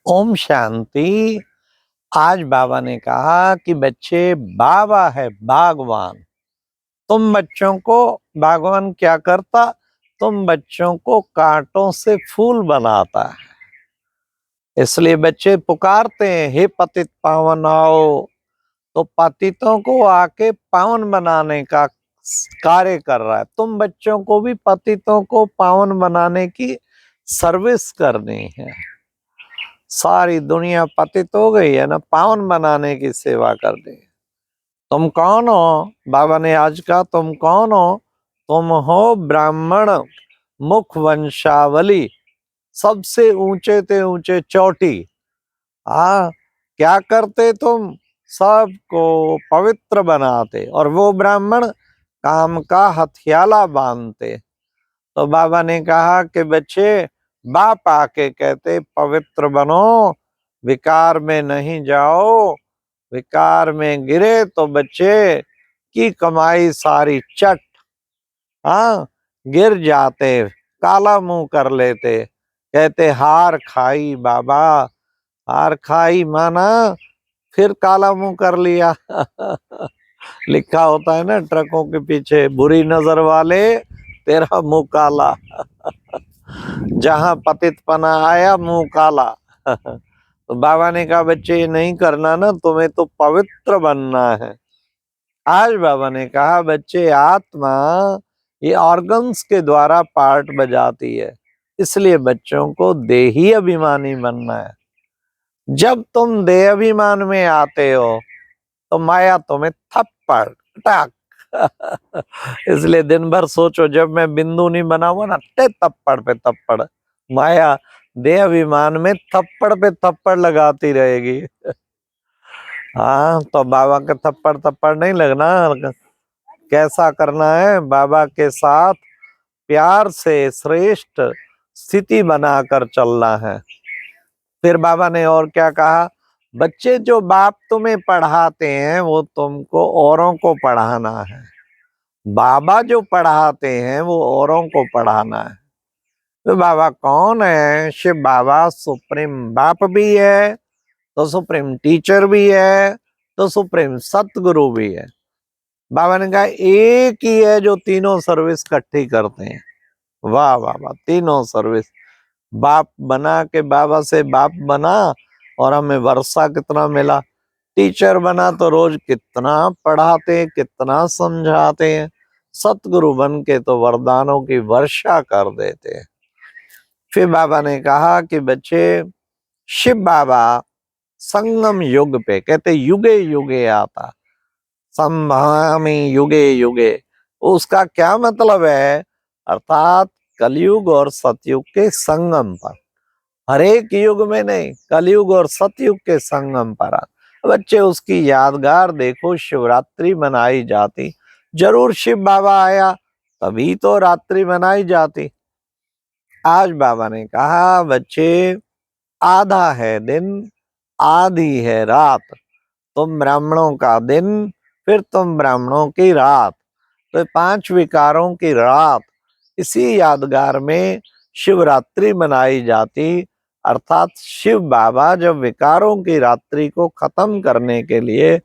ओम शांति। आज बाबा ने कहा कि बच्चे, बाबा है बागवान। तुम बच्चों को, बागवान क्या करता? तुम बच्चों को कांटों से फूल बनाता है। इसलिए बच्चे पुकारते हैं, हे पतित पावन आओ। तो पतितों को आके पावन बनाने का कार्य कर रहा है। तुम बच्चों को भी पतितों को पावन बनाने की सर्विस करनी है। सारी दुनिया पतित हो गई है ना, पावन बनाने की सेवा कर दी। तुम कौन हो? बाबा ने आज कहा, तुम कौन हो? तुम हो ब्राह्मण मुख वंशावली, सबसे ऊंचे ते ऊंचे चोटी। क्या करते तुम? सबको पवित्र बनाते, और वो ब्राह्मण काम का हथियाला बांधते। तो बाबा ने कहा कि बच्चे, बाप आके कहते पवित्र बनो, विकार में नहीं जाओ। विकार में गिरे तो बच्चे की कमाई सारी चट। गिर जाते, काला मुंह कर लेते, कहते हार खाई बाबा। हार खाई माना फिर काला मुंह कर लिया। लिखा होता है ना ट्रकों के पीछे, बुरी नजर वाले तेरा मुंह काला। जहां पतितपना आया मुंह काला। तो बाबा ने कहा, बच्चे ये नहीं करना ना, तुम्हें तो पवित्र बनना है। आज बाबा ने कहा, बच्चे आत्मा ये ऑर्गन्स के द्वारा पार्ट बजाती है, इसलिए बच्चों को देही अभिमानी बनना है। जब तुम देह अभिमान में आते हो तो माया तुम्हें थप्पड़ टाक। इसलिए दिन भर सोचो, जब मैं बिंदु नहीं बनाऊंगा ना, थप्पड़ पे थप्पड़। माया देह अभिमान में थप्पड़ पे थप्पड़ लगाती रहेगी। हाँ, तो बाबा के थप्पड़ थप्पड़ नहीं लगना। कैसा करना है? बाबा के साथ प्यार से श्रेष्ठ स्थिति बनाकर चलना है। फिर बाबा ने और क्या कहा? बच्चे, जो बाप तुम्हें पढ़ाते हैं वो तुमको औरों को पढ़ाना है। बाबा जो पढ़ाते हैं वो औरों को पढ़ाना है। तो बाबा कौन है? शिव बाबा सुप्रीम बाप भी है, तो सुप्रीम टीचर भी है, तो सुप्रीम सतगुरु भी है। बाबा ने कहा, एक ही है जो तीनों सर्विस इकट्ठी करते हैं। वाह वाह वाह, तीनों सर्विस। बाप बना के बाबा से बाप बना और हमें वर्षा कितना मिला। टीचर बना तो रोज कितना पढ़ाते हैं, कितना समझाते हैं। सतगुरु बन के तो वरदानों की वर्षा कर देते हैं। फिर बाबा ने कहा कि बच्चे, शिव बाबा संगम युग पे, कहते युगे युगे आता, संभामी युगे युगे। उसका क्या मतलब है? अर्थात कलयुग और सतयुग के संगम पर, हर एक युग में नहीं, कलयुग और सतयुग के संगम पर। बच्चे, उसकी यादगार देखो, शिवरात्रि मनाई जाती। जरूर शिव बाबा आया तभी तो रात्रि मनाई जाती। आज बाबा ने कहा, बच्चे, आधा है दिन, आधी है रात। तुम ब्राह्मणों का दिन, फिर तुम ब्राह्मणों की रात। तो 5 विकारों की रात, इसी यादगार में शिवरात्रि मनाई जाती। अर्थात शिव बाबा जब विकारों की रात्रि को खत्म करने के लिए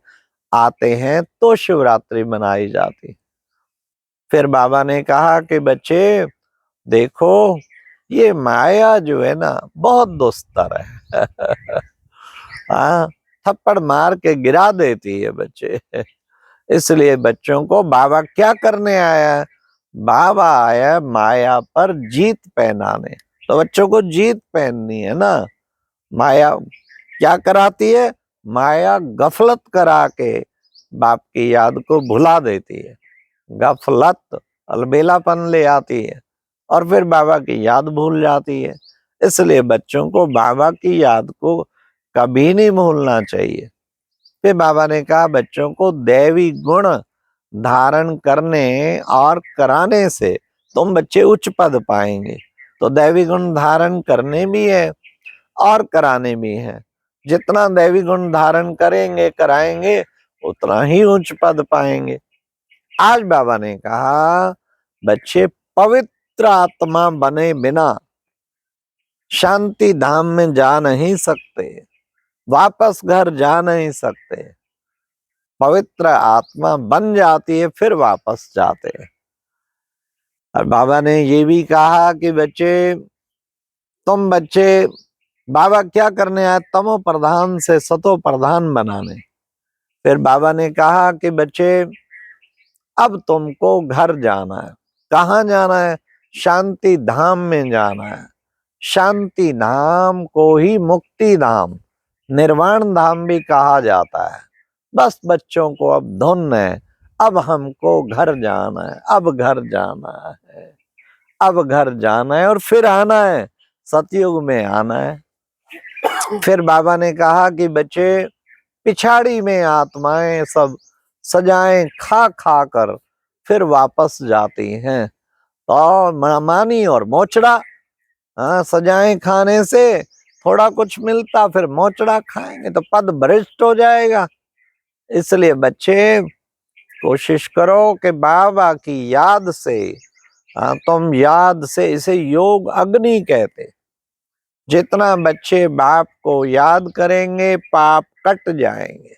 आते हैं तो शिवरात्रि मनाई जाती। फिर बाबा ने कहा कि बच्चे देखो, ये माया जो है ना, बहुत दुस्तर है। हाँ, थप्पड़ मार के गिरा देती है बच्चे। इसलिए बच्चों को बाबा क्या करने आया है? बाबा आया माया पर जीत पहनाने। तो बच्चों को जीत पहननी है ना। माया क्या कराती है? माया गफलत करा के बाप की याद को भुला देती है। गफलत, अलबेलापन ले आती है, और फिर बाबा की याद भूल जाती है। इसलिए बच्चों को बाबा की याद को कभी नहीं भूलना चाहिए। फिर बाबा ने कहा, बच्चों को दैवी गुण धारण करने और कराने से तुम बच्चे उच्च पद पाएंगे। तो दैवी गुण धारण करने भी है और कराने भी है। जितना दैवी गुण धारण करेंगे, कराएंगे, उतना ही उच्च पद पाएंगे। आज बाबा ने कहा, बच्चे, पवित्र आत्मा बने बिना शांति धाम में जा नहीं सकते, वापस घर जा नहीं सकते। पवित्र आत्मा बन जाती है फिर वापस जाते हैं। और बाबा ने ये भी कहा कि बच्चे बाबा क्या करने आए, तमो प्रधान से सतो प्रधान बनाने। फिर बाबा ने कहा कि बच्चे अब तुमको घर जाना है। कहाँ जाना है? शांति धाम में जाना है। शांति धाम को ही मुक्ति धाम, निर्वाण धाम भी कहा जाता है। बस बच्चों को अब धुन है, अब हमको घर जाना है, अब घर जाना है, अब घर जाना है और फिर आना है, सतयुग में आना है। फिर बाबा ने कहा कि बच्चे पिछाड़ी में आत्माएं सब सजाएं खा खा कर फिर वापस जाती हैं। तो मानी और मोचड़ा, हाँ, सजाएं खाने से थोड़ा कुछ मिलता, फिर मोचड़ा खाएंगे तो पद भ्रष्ट हो जाएगा। इसलिए बच्चे कोशिश करो कि बाबा की याद से, हाँ, तुम याद से, इसे योग अग्नि कहते। जितना बच्चे बाप को याद करेंगे पाप कट जाएंगे।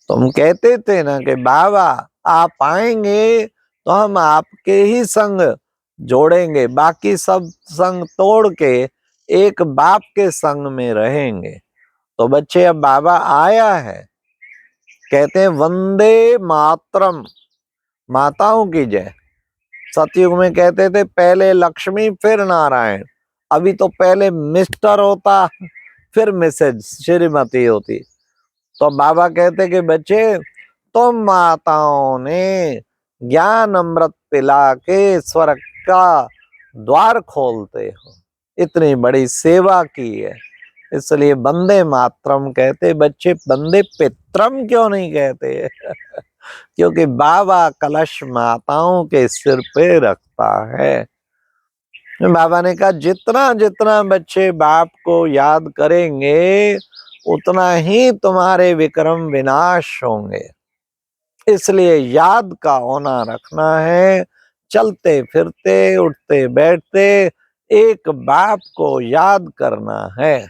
तुम कहते थे ना कि बाबा आप आएंगे तो हम आपके ही संग जोड़ेंगे, बाकी सब संग तोड़ के एक बाप के संग में रहेंगे। तो बच्चे अब बाबा आया है, कहते हैं वंदे मातरम, माताओं की जय। सतयुग में कहते थे पहले लक्ष्मी फिर नारायण, अभी तो पहले मिस्टर होता फिर मिसेज श्रीमती होती। तो बाबा कहते कि बच्चे तुम माताओं ने ज्ञान अमृत पिला के स्वर्ग का द्वार खोलते हो, इतनी बड़ी सेवा की है, इसलिए वंदे मातरम कहते। बच्चे वंदे पित्रम क्यों नहीं कहते? क्योंकि बाबा कलश माताओं के सिर पे रखता है। बाबा ने कहा जितना जितना बच्चे बाप को याद करेंगे उतना ही तुम्हारे विक्रम विनाश होंगे। इसलिए याद का होना रखना है। चलते फिरते उठते बैठते एक बाप को याद करना है।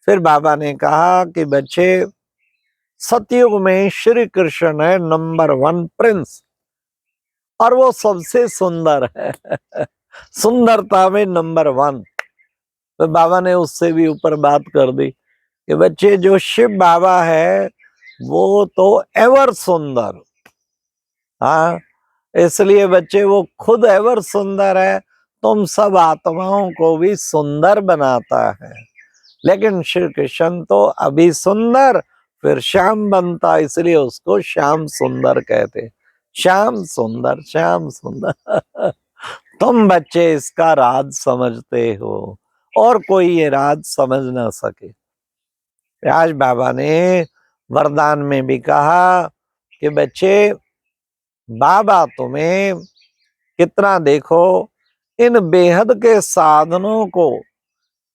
फिर बाबा ने कहा कि बच्चे सतयुग में श्री कृष्ण है नंबर 1 प्रिंस, और वो सबसे सुंदर है सुंदरता में नंबर 1। तो बाबा ने उससे भी ऊपर बात कर दी कि बच्चे जो शिव बाबा है वो तो एवर सुंदर, हाँ, इसलिए बच्चे वो खुद एवर सुंदर है, तुम सब आत्माओं को भी सुंदर बनाता है। लेकिन श्री कृष्ण तो अभी सुंदर फिर श्याम बनता, इसलिए उसको श्याम सुंदर कहते। श्याम सुंदर, श्याम सुंदर तुम बच्चे इसका राज समझते हो और कोई ये राज समझ ना सके। आज बाबा ने वरदान में भी कहा कि बच्चे बाबा तुम्हें कितना देखो इन बेहद के साधनों को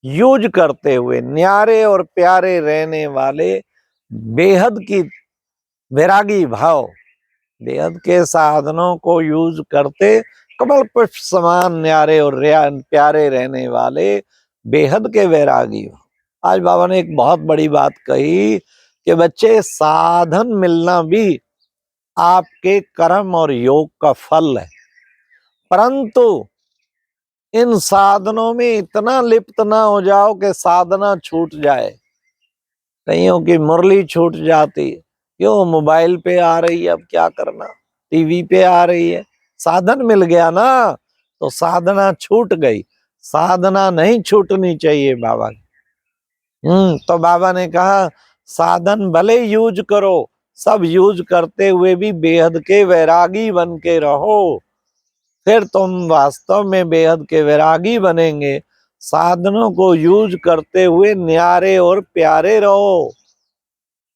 यूज करते हुए, न्यारे और प्यारे रहने वाले बेहद की वैरागी भाव, बेहद के साधनों को यूज करते कमल पुष्प समान न्यारे और प्यारे रहने वाले बेहद के वैरागी। आज बाबा ने एक बहुत बड़ी बात कही कि बच्चे साधन मिलना भी आपके कर्म और योग का फल है, परंतु इन साधनों में इतना लिप्त ना हो जाओ कि साधना छूट जाए। कईयों की मुरली छूट जाती, क्यों? मोबाइल पे आ रही है, अब क्या करना, टीवी पे आ रही है, साधन मिल गया ना तो साधना छूट गई। साधना नहीं छूटनी चाहिए बाबा। तो बाबा ने कहा साधन भले यूज करो, सब यूज करते हुए भी बेहद के वैरागी बन के रहो, फिर तुम वास्तव में बेहद के वैरागी बनेंगे। साधनों को यूज करते हुए न्यारे और प्यारे रहो।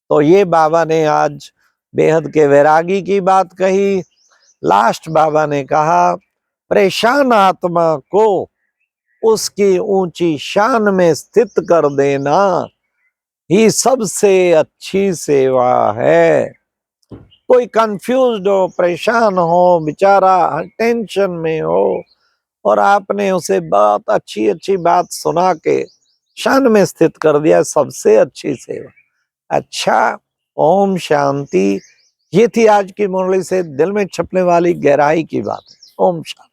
तो ये बाबा ने आज बेहद के वैरागी की बात कही। लास्ट बाबा ने कहा परेशान आत्मा को उसकी ऊंची शान में स्थित कर देना ही सबसे अच्छी सेवा है। कोई कंफ्यूज्ड हो, परेशान हो, बेचारा टेंशन में हो, और आपने उसे बहुत अच्छी अच्छी बात सुना के क्षण में स्थित कर दिया। सबसे अच्छी सेवा। अच्छा, ओम शांति। ये थी आज की मुरली से दिल में छपने वाली गहराई की बात। ओम शांति।